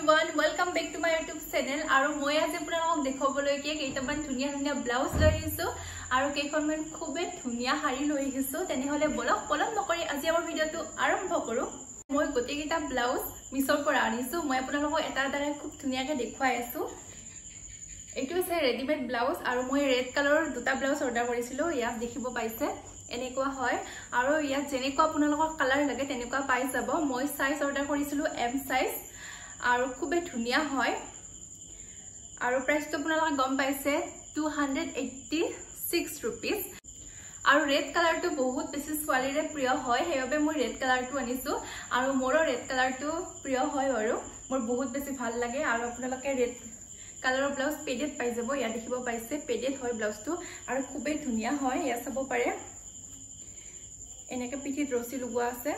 everyone, welcome back to my YouTube channel. আৰু মই আজি আপোনালোকক দেখাবলৈ কেইটামান ধুনীয়া ধুনীয়া ব্লাউজ লৈ আহিছো আৰু কেইখনমান খুবেই ধুনীয়া শাৰী লৈ আহিছো। তেনেহলে বলক পলম নকৰি আজি আমাৰ ভিডিওটো আৰম্ভ কৰো। মই গোটেইটা ব্লাউজ মিছৰ পৰা আনিছো। মই আপোনালোকক এটা এটা খুব ধুনীয়াকৈ দেখুৱাই আছো। এইটো আছে ৰেডিমেড ব্লাউজ আৰু মই ৰেড কালাৰৰ দুটা ব্লাউজ অৰ্ডাৰ কৰিছিলো। ইয়াত দেখিব পাইছে এনেকুৱা হয় আৰু ইয়াত যেনেকুৱা আপোনালোকৰ কালাৰ লাগে তেনেকুৱা পাই যাব। মই সাইজ অৰ্ডাৰ কৰিছিলো এম সাইজ আৰু খুবেই ধুনীয়া হয় আৰু প্ৰাইসটো আপোনালোকে গম পাইছে 286 रुपीस। আৰু ৰেড কালাৰটো বহুত বেছি ছোৱালীৰে প্ৰিয় হয়, সেইবাবে মই ৰেড কালাৰটো আনিছো আৰু মোৰো ৰেড কালাৰটো প্ৰিয় হয় আৰু মোৰ বহুত বেছি ভাল লাগে। আৰু আপোনালোকে ৰেড কালাৰৰ ব্লাউজ পেডেড পাই যাব। ইয়াত দেখিব পাইছে পেডেড হয় ব্লাউজটো আৰু খুবেই ধুনীয়া হয়। ইয়াত চাব পাৰে এনেকৈ পিঠিত ৰছী লগোৱা আছে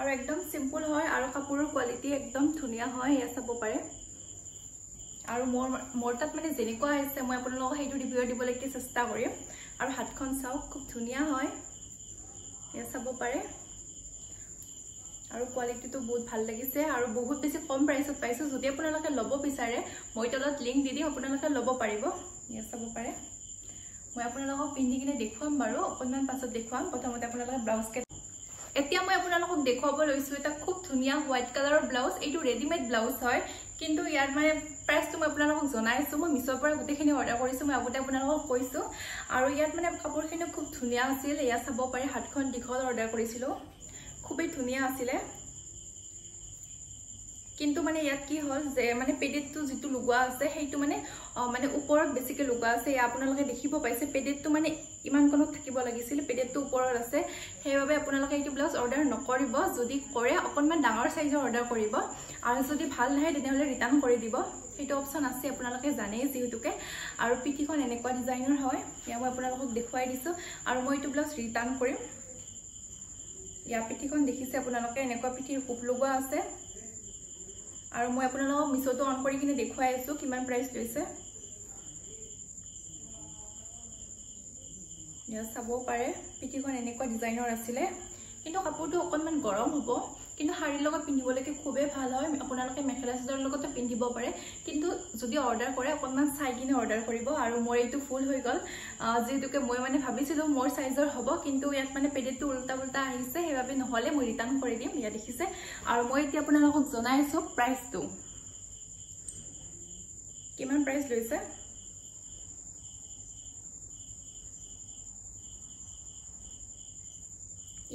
আৰু একদম সিম্পল হয় আৰু কাপোৰৰ কোৱালিটি একদম ধুনীয়া হয়। ইয়াত চাব পাৰে আৰু মোৰ তাত মানে যেনেকুৱা আছে মই আপোনালোকক সেইটো ৰিভিউ দিবলৈ চেষ্টা কৰিম। আৰু হাতখন চাওক খুব ধুনীয়া হয়। ইয়াত চাব পাৰে আৰু কোৱালিটিটো বহুত ভাল লাগিছে আৰু বহুত বেছি কম প্ৰাইসত পাইছো। যদি আপোনালোকে ল'ব বিচাৰে মই তলত লিংক দি দিম, আপোনালোকে ল'ব পাৰিব। ইয়াত চাব পাৰে মই আপোনালোকক পিন্ধি কিনে দেখুৱাম বাৰু, অকণমান পাছত দেখুৱাম। প্ৰথমতে আপোনালোকে ব্লাউজ কেট এতিয়া মই আপোনালোকক দেখুৱাব লৈছো এটা খুব ধুনীয়া হোৱাইট কালাৰৰ ব্লাউজ। এইটো ৰেডিমেড ব্লাউজ হয়, কিন্তু ইয়াৰ মানে প্ৰাইসটো মই আপোনালোকক জনাইছো। মই মিছৰ পৰা গোটেইখিনি অৰ্ডাৰ কৰিছো, মই আগতে আপোনালোকক কৈছো। আৰু ইয়াত মানে কাপোৰখিনি খুব ধুনীয়া আছিল। ইয়াত চাব পাৰে হাতখন দীঘল অৰ্ডাৰ কৰিছিলো, খুবেই ধুনীয়া আছিলে। কিন্তু মানে ইয়াত কি হল যে মানে পেডেডটো যেটো লগোৱা আছে সেইটো মানে ওপৰত বেছিকৈ লগোৱা আছে। আপোনালোকে দেখিব পাইছে পেডেডটো মানে ইমান কোণত থাকিব লাগিছিল, পেডেডটো ওপৰত আছে। সেইবাবে আপোনালোকে এইটো ব্লাউজ অৰ্ডাৰ নকৰিব। যদি কৰে অকণমান ডাঙৰ সাইজৰ অৰ্ডাৰ কৰিব আৰু যদি ভাল নাহে তেনেহলে ৰিটাৰ্ণ কৰি দিব। সেইটো অপচন আছে, আপোনালোকে জানেই যিহেতুকে। আৰু পিঠিখন এনেকুৱা ডিজাইনৰ হয়। ইয়াত মই আপোনালোকক দেখুৱাই দিছো আৰু মই এইটো ব্লাউজ ৰিটাৰ্ণ কৰিম। ইয়াৰ পিঠিখন দেখিছে আপোনালোকে এনেকুৱা পিঠিৰ হুক লগোৱা আছে আৰু মই আপোনালোকক মিছটো অন কৰি কিনে দেখুৱাই আছো কিমান প্ৰাইস লৈছে। ইয়াত চাব পাৰে পিঠিখন এনেকুৱা ডিজাইনৰ আছিলে, কিন্তু কাপোৰটো অকণমান গৰম হ'ব, কিন্তু শাৰীৰ লগত পিন্ধিবলৈকে খুবেই ভাল হয়। আপোনালোকে মেখেলা চাদৰৰ লগতে পিন্ধিব পাৰে, কিন্তু যদি অৰ্ডাৰ কৰে অকণমান চাই কিনে অৰ্ডাৰ কৰিব। আৰু মোৰ এইটো ফুল হৈ গ'ল, যিহেতুকে মই মানে ভাবিছিলো মোৰ সাইজৰ হ'ব, কিন্তু ইয়াত মানে পেডেডটো উল্টা উল্টা আহিছে, সেইবাবে নহ'লে মই ৰিটাৰ্ণ কৰি দিম। ইয়াত দেখিছে আৰু মই এতিয়া আপোনালোকক জনাইছো প্ৰাইসটো কিমান প্ৰাইস লৈছে।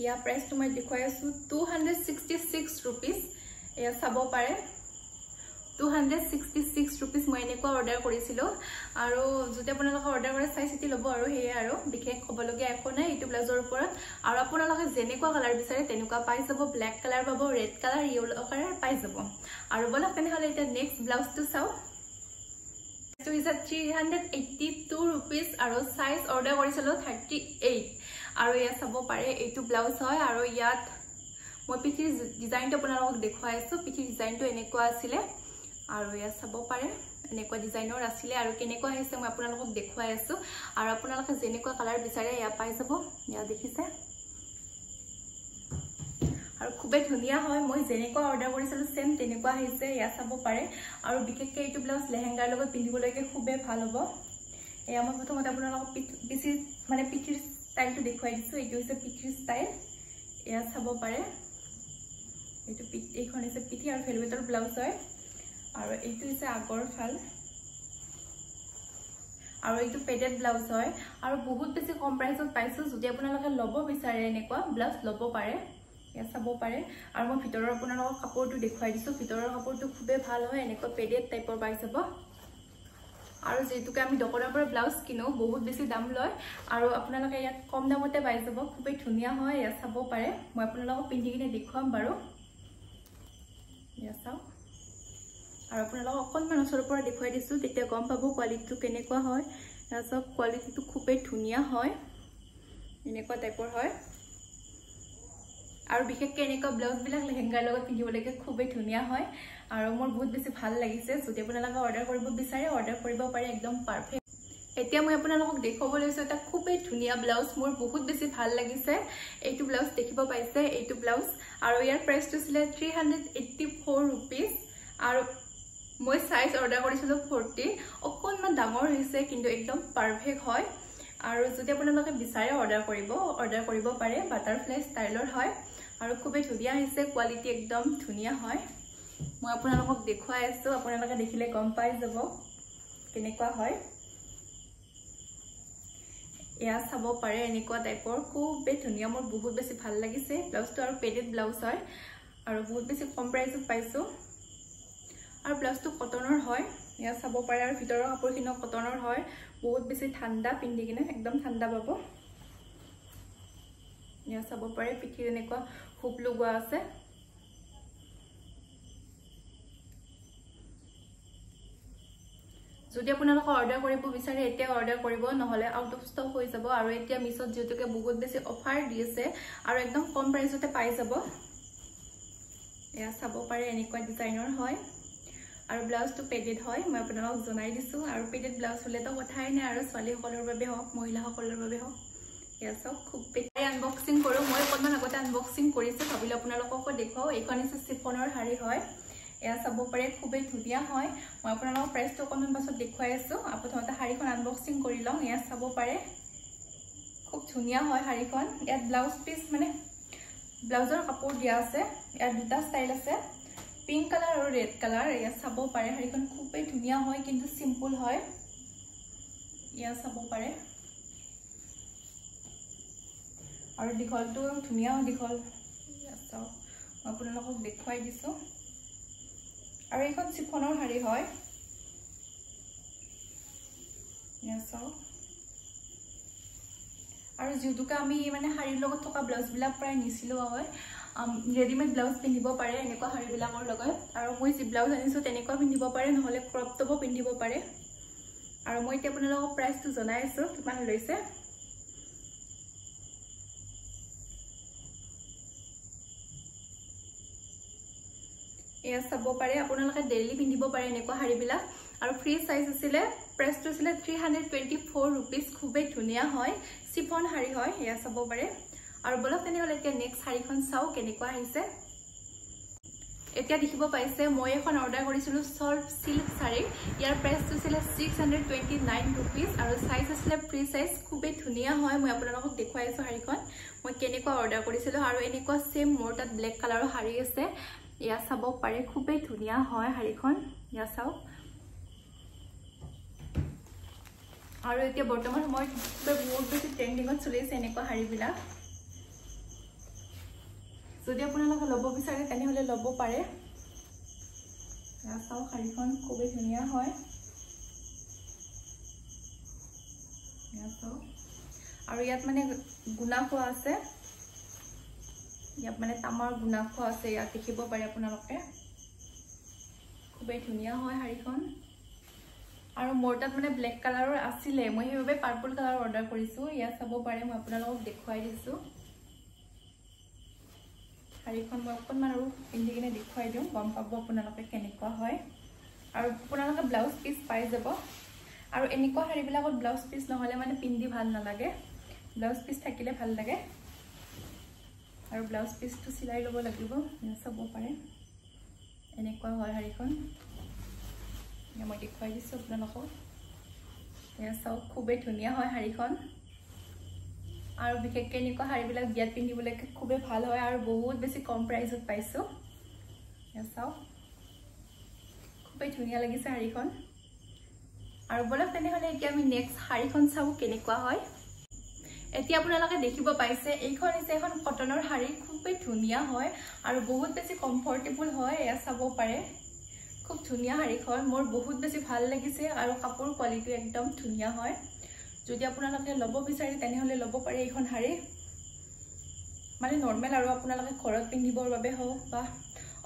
ইয়াৰ প্ৰাইসটো মই দেখুৱাই আছো 266 रुपीस। এয়া চাব পাৰে 266 रुपीस মই এনেকুৱা অৰ্ডাৰ কৰিছিলো। আৰু যদি আপোনালোকে অৰ্ডাৰ কৰে চাই চিতি ল'ব আৰু সেয়ে আৰু বিশেষ ক'বলগীয়া একো নাই এইটো ব্লাউজৰ ওপৰত। আৰু আপোনালোকে যেনেকুৱা কালাৰ বিচাৰে তেনেকুৱা পাই যাব। ব্লেক কালাৰ পাব, ৰেড কালাৰ, য়েলো কালাৰ পাই যাব। আৰু বলক তেনেহ'লে এতিয়া নেক্সট ব্লাউজটো চাওঁ। এইটো হৈছে 382 रुपीस আৰু সাইজ অৰ্ডাৰ কৰিছিলো 38। আৰু ইয়াত চাব পাৰে এইটো ব্লাউজ হয় আৰু ইয়াত মই পিঠিৰ ডিজাইনটো আপোনালোকক দেখুৱাই আছো। পিঠিৰ ডিজাইনটো এনেকুৱা আছিলে আৰু ইয়াত চাব পাৰে এনেকুৱা ডিজাইনৰ আছিলে আৰু কেনেকুৱা আহিছে মই আপোনালোকক দেখুৱাই আছো। আৰু আপোনালোকে যেনেকুৱা কালাৰ বিচাৰে এয়া পাই যাব। ইয়াত দেখিছে আৰু খুবেই ধুনীয়া হয়। মই যেনেকুৱা অৰ্ডাৰ কৰিছিলো সেম তেনেকুৱা আহিছে। ইয়াত চাব পাৰে আৰু বিশেষকৈ এইটো ব্লাউজ লেহেংগাৰ লগত পিন্ধিবলৈকে খুবেই ভাল হ'ব। এয়া মই প্ৰথমতে আপোনালোকক পিঠিৰ ষ্টাইলটো দেখুৱাই দিছো। এইটো হৈছে পিঠিৰ ষ্টাইল। ইয়াত চাব পাৰে এইখন হৈছে পিঠি আৰু ভেলভেটৰ ব্লাউজ হয় আৰু এইটো হৈছে আগৰ ফাল আৰু এইটো পেডেড ব্লাউজ হয় আৰু বহুত বেছি কম প্ৰাইসত পাইছো। যদি আপোনালোকে ল'ব বিচাৰে এনেকুৱা ব্লাউজ ল'ব পাৰে। ইয়াত চাব পাৰে আৰু মই ভিতৰৰ আপোনালোকক কাপোৰটো দেখুৱাই দিছো। ভিতৰৰ কাপোৰটো খুবেই ভাল হয়, এনেকুৱা পেডেড টাইপৰ পাই যাব। আৰু যেহেতুকে আমি দোকানৰ পৰা ব্লাউজ কিনো বহুত বেছি দাম লয় আৰু আপোনালোকে ইয়াত কম দামতে পাই যাব। খুবেই ধুনীয়া হয়। ইয়াত চাব পাৰে মই আপোনালোকক পিন্ধি কিনে দেখুৱাম বাৰু। ইয়াত চাওক আৰু আপোনালোকক অকণমান ওচৰৰ পৰা দেখুৱাই দিছো, তেতিয়া গম পাব কোৱালিটিটো কেনেকুৱা হয়। ইয়াত চাওক কোৱালিটিটো খুবেই ধুনীয়া হয়, এনেকুৱা টাইপৰ হয়। আৰু বিশেষকৈ এনেকুৱা ব্লাউজবিলাক লেহেংগাৰ লগত পিন্ধিবলৈকে খুবেই ধুনীয়া হয় আৰু মোৰ বহুত বেছি ভাল লাগিছে। যদি আপোনালোকে অৰ্ডাৰ কৰিব বিচাৰে অৰ্ডাৰ কৰিব পাৰে, একদম পাৰফেক্ট। এতিয়া মই আপোনালোকক দেখুৱাব লৈছো এটা খুবেই ধুনীয়া ব্লাউজ, মোৰ বহুত বেছি ভাল লাগিছে। এইটো ব্লাউজ দেখিব পাইছে, এইটো ব্লাউজ আৰু ইয়াৰ প্ৰাইসটো ছিল 384 रुपीस। আৰু মই সাইজ অৰ্ডাৰ কৰিছিলো 40 অকনমান ডাঙৰ হৈছে কিন্তু একদম পাৰফেক্ট হয় আৰু যদি আপোনালোকে বিচাৰে অৰ্ডাৰ কৰিব পাৰে বাটাৰফ্লাই ষ্টাইলৰ হয় আৰু খুবেই ধুনীয়া হৈছে কোৱালিটি একদম ধুনীয়া হয় মই আপোনালোকক দেখুৱাই আছো আপোনালোকে দেখিলে গম পাই যাব কেনেকুৱা হয় এয়া চাব পাৰে এনেকুৱা টাইপৰ খুবেই ধুনীয়া মোৰ বহুত বেছি ভাল লাগিছে ব্লাউজটো আৰু পেডেড ব্লাউজ হয় আৰু বহুত বেছি কম প্ৰাইসত পাইছো আৰু ব্লাউজটো কটনৰ হয় এয়া চাব পাৰে আৰু ভিতৰৰ কাপোৰখিনিও কটনৰ হয় বহুত বেছি ঠাণ্ডা পিন্ধি কিনে একদম ঠাণ্ডা পাব এয়া চাব পাৰে পিঠিৰ এনেকুৱা হুপ লগোৱা আছে যদি আপোনালোকে অৰ্ডাৰ কৰিব বিচাৰে এতিয়া অৰ্ডাৰ কৰিব নহলে আউট অফ ষ্টক হৈ যাব আৰু এতিয়া মিছত যেতুকে বহুত বেছি অফাৰ দি আছে আৰু একদম কম প্ৰাইসতে পাই যাব এয়া চাব পাৰে এনেকুৱা ডিজাইনৰ হয় আৰু ব্লাউজটো পেডেড হয় মই আপোনালোকক জনাই দিছো আৰু পেডেড ব্লাউজ হলে তো কথাই নাই আৰু ছোৱালীসকলৰ বাবে হওক মহিলাসকলৰ বাবে হওক এয়া সব খুব বেছি আনবক্সিং কৰো মই অকনমান আগতে আনবক্সিং কৰিছে ভাবিলে আপোনালোককো দেখাও এইখন আছে চিফনৰ শাড়ী হয় এয়া চাব পাৰে খুবেই ধুনীয়া হয় মই আপোনালোকক প্ৰাইসটো অকনমান পাছত দেখুৱাই আছো প্ৰথমতে শাড়ীখন আনবক্সিং কৰি লওঁ এয়া চাব পাৰে খুব ধুনীয়া হয় শাড়ীখন ইয়াত ব্লাউজ পিস মানে ব্লাউজৰ কাপোৰ দিয়া আছে ইয়াত দুটা ষ্টাইল আছে পিংক কালাৰ আৰু ৰেড কালাৰ এয়া চাব পাৰে শাড়ীখন খুবেই ধুনীয়া হয় কিন্তু সিম্পল হয় এয়া চাব পাৰে আৰু দীঘলটো ধুনীয়া দীঘল এয়া চাও মই আপোনালোকক দেখুৱাই দিছো আৰু এইখন চিফনৰ শাড়ী হয় এয়া চাও আৰু যেতুকা আমি মানে শাড়ীৰ লগত থকা ব্লাউজ বিলাক প্ৰায় নিছিলো হয় ৰেডিমেড ব্লাউজ পিন্ধিব পাৰে এনেকুৱা শাড়ী বিলাকৰ লগত আৰু মই যি ব্লাউজ আনিছো তেনেকুৱা পিন্ধিব পাৰে নহলে ক্ৰপ টপো পিন্ধিব পাৰে আৰু মই এতিয়া আপোনালোকক প্ৰাইসটো জনাই আছো কিমান লৈছে এয়া চাব পাৰে আপোনালোকে ডেইলি পিন্ধিব পাৰে এনেকুৱা শাড়ী বিলাক আৰু ফ্ৰী সাইজ আছিলে প্ৰাইসটো আছিলে 324 रुपीस খুবেই ধুনীয়া হয় চিফন শাড়ী হয় এয়া চাব পাৰে আৰু বলক তেনে হলে এতিয়া নেক্সট শাড়ীখন চাও কেনেকুৱা আহিছে এতিয়া দেখিব পাইছে মই এখন অৰ্ডাৰ কৰিছিলো সল্ট সিল্ক শাড়ী ইয়াৰ প্ৰাইসটো ছিল 629 रुपीस আৰু সাইজ আছিল ফ্ৰী সাইজ খুবেই ধুনীয়া হয় মই আপোনালোকক দেখুৱাই আছো শাড়ীখন মই কেনেকুৱা অৰ্ডাৰ কৰিছিলো আৰু এনেকুৱা সেম মোৰ তাত ব্ল্যাক কালাৰৰ শাড়ী আছে এয়া চাব পাৰে খুবেই ধুনীয়া হয় শাড়ীখন এয়া চাও আৰু এতিয়া বৰ্তমান সময়ত বহুত বেছি ট্ৰেন্ডিংত চলি আছে এনেকুৱা শাড়ী বিলাক যদি আপোনালোকে ল'ব বিচাৰে তেনে হলে ল'ব পাৰে এয়া চাও শাড়ীখন খুবেই ধুনীয়া হয় এয়া চাও আৰু ইয়াত মানে গুণা খোৱা আছে ইয়াত মানে তামাৰ গুণা খোৱা আছে ইয়াত দেখিব পাৰে আপোনালোকে খুবেই ধুনীয়া হয় শাড়ীখন আৰু মোৰ তাত মানে ব্ল্যাক কালাৰৰ আছিলে মই হেবে পাৰ্পল কালাৰ অৰ্ডাৰ কৰিছো ইয়া চাব পাৰে মই আপোনালোকক দেখুৱাই দিছো শাড়ীখন মই অকনমান আৰু পিন্ধি কিনে দেখুৱাই দিওঁ গম পাব আপোনালোকে কেনেকুৱা হয় আৰু আপোনালোকে ব্লাউজ পিস পাই যাব আৰু এনেকুৱা শাড়ী বিলাকত ব্লাউজ পিস নহলে মানে পিন্ধি ভাল নালাগে ব্লাউজ পিস থাকিলে ভাল লাগে আৰু ব্লাউজ পিসটো সিলাই লব লাগিব চাব পাৰে এনেকুৱা হয় শাড়ীখন মই দেখুৱাই দিছো আপোনালোকক এয়া চাও খুবেই ধুনীয়া হয় শাড়ীখন আৰু বিশেষকৈ এনেকুৱা শাড়ীবিলাক বিয়াত পিন্ধিবলৈ খুবেই ভাল হয় আৰু বহুত বেছি কম প্ৰাইসত পাইছো এয়া চাও খুবেই ধুনীয়া লাগিছে শাড়ীখন আৰু বলক তেনে হলে এতিয়া আমি নেক্সট শাড়ীখন চাও কেনেকুৱা হয় এতিয়া আপোনালোকে দেখিব পাইছে এইখন হৈছে এখন কটনৰ শাড়ী খুবেই ধুনীয়া হয় আৰু বহুত বেছি কমফৰ্টেবল হয় এয়া চাব পাৰে খুব ধুনীয়া শাড়ীখন মোৰ বহুত বেছি ভাল লাগিছে আৰু কাপোৰ কোৱালিটি একদম ধুনীয়া হয় যদি আপোনালোকে ল'ব বিচাৰে তেনে হলে ল'ব পাৰে এইখন শাড়ী মানে নৰমাল আৰু আপোনালোকে ঘৰত পিন্ধিবৰ বাবে হওক বা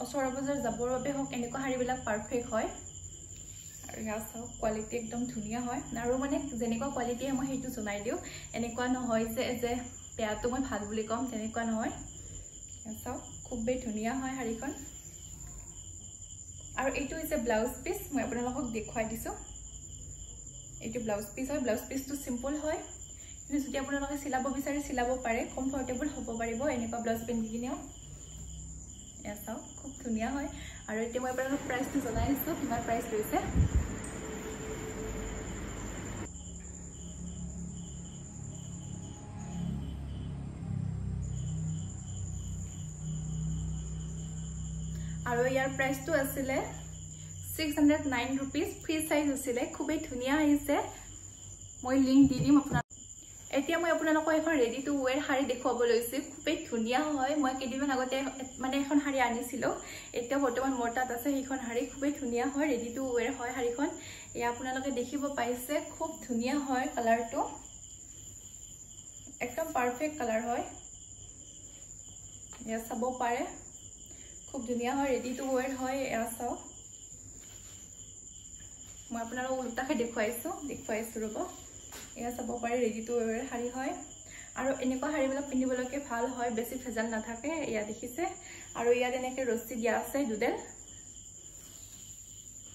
ওচৰ বজাৰ যাবৰ বাবে হওক এনেকুৱা শাড়ীবিলাক পাৰফেক্ট হয় আৰু ইয়া চাওক কোৱালিটি একদম ধুনীয়া হয় আৰু মানে যেনেকুৱা কোৱালিটি মই সেইটো জনাই দিও এনেকুৱা নহয় যে বেয়াটো মই ভাল বুলি কম তেনেকুৱা নহয় ইয়া চাওক খুবেই ধুনীয়া হয় শাড়ীখন আৰু এইটো হৈছে ব্লাউজ পিস মই আপোনালোকক দেখুৱাই দিছো এইটো ব্লাউজ পিস হয় ব্লাউজ পিসটো সিম্পল হয় কিন্তু যদি আপোনালোকে সিলাব বিচাৰে সিলাব পাৰে কমফৰ্টেবল হ'ব পাৰিব এনেকুৱা ব্লাউজ পিন্ধি কিনেও এয়া চাওক খুব ধুনীয়া হয় আৰু এতিয়া মই আপোনালোকক প্ৰাইচটো জনাই দিছোঁ কিমান প্ৰাইচ লৈছে আৰু ইয়াৰ প্ৰাইচটো আছিলে 609 रुपीस ফ্ৰী সাইজ আছিলে খুবেই ধুনিয়া আহিছে মই লিংক দি দিম আপোনাক এতিয়া মই আপোনালোকক এখন ৰেডি টু ওৱেৰ শাড়ী দেখুৱাব লৈছো খুবেই ধুনিয়া হয় মই কেইদিনমান আগতে মানে এখন শাড়ী আনিছিলো এতিয়া বৰ্তমান মোৰ তাত আছে সেইখন শাড়ী খুবেই ধুনিয়া হয় ৰেডি টু ওৱেৰ হয় শাড়ীখন এয়া আপোনালোকে দেখিব পাইছে খুব ধুনিয়া হয় কালাৰটো একদম পাৰফেক্ট কালাৰ হয় এয়া চাব পাৰে খুব ধুনিয়া হয় ৰেডি টু ওৱেৰ হয় এয়া চাও মই আপোনালোকক উল্টাকে দেখুৱাইছো ৰব এয়া চাব পাৰে ৰেডি টু ওৱেৰ শাড়ী হয় আৰু এনেকুৱা শাড়ীবিলাক পিন্ধিবলৈকে ভাল হয় বেছি ভেজাল নাথাকে এয়া দেখিছে আৰু ইয়াত এনেকে ৰছী দিয়া আছে দুডেল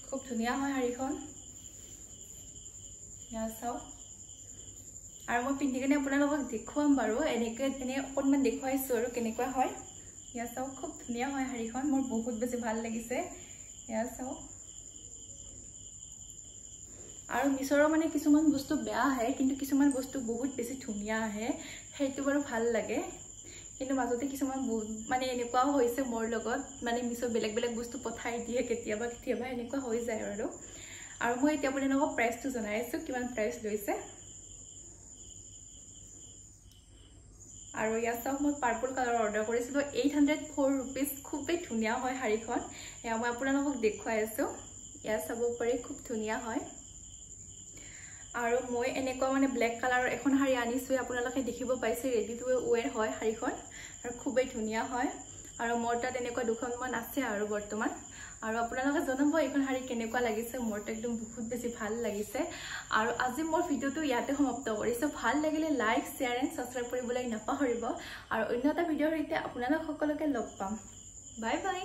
খুব ধুনিয়া হয় শাড়ীখন এয়া চাও আৰু মই পিন্ধি কিনে আপোনালোকক দেখুৱাম বাৰু এনে অকণমান দেখুৱাইছো আৰু কেনেকুৱা হয় এয়া চাও খুব ধুনিয়া হয় শাড়ীখন মোৰ বহুত বেছি ভাল লাগিছে এয়া চাও আৰু মিছৰৰ মানে কিছুমান বস্তু বেয়া আহে কিন্তু কিছুমান বস্তু বহুত বেছি ধুনিয়া আহে সেইটো বাৰু ভাল লাগে কিন্তু মাজতে কিছুমান মানে এনেকুৱাও হৈছে মোৰ লগত মানে মিছৰ বেলেগ বেলেগ বস্তু পঠাই দিয়ে কেতিয়াবা এনেকুৱা হৈ যায় আৰু মই এতিয়া আপোনালোকক প্ৰাইচটো জনাইছো কিমান প্ৰাইচ লৈছে আৰু ইয়া চাওক মই পাৰ্পল কালাৰ অৰ্ডাৰ কৰিছিলো 804 रुपीस খুবেই ধুনিয়া হয় শাড়ীখন এয়া মই আপোনালোকক দেখুৱাই আছো ইয়া চাব পাৰে খুব ধুনিয়া হয় আৰু মই এনেকুৱা মানে ব্ল্যাক কালাৰৰ এখন শাড়ী আনিছো আপোনালোকে দেখিব পাইছে ৰেডি টু ওৱেৰ হয় শাড়ীখন আৰু খুবেই ধুনিয়া হয় আৰু মোৰ তাত এনেকুৱা দুখনমান আছে আৰু বৰ্তমান আৰু আপোনালোকে জনাব এইখন শাড়ী কেনেকুৱা লাগিছে মোৰ তাত একদম বহুত বেছি ভাল লাগিছে আৰু আজি মোৰ ভিডিওটো ইয়াতে সমাপ্ত কৰিছো ভাল লাগিলে লাইক শেয়াৰ এণ্ড সাবস্ক্ৰাইব কৰিবলৈ নাপাহৰিব আৰু অন্য এটা ভিডিওৰ সৈতে আপোনালোক সকলোকে লগ পাম বাই বাই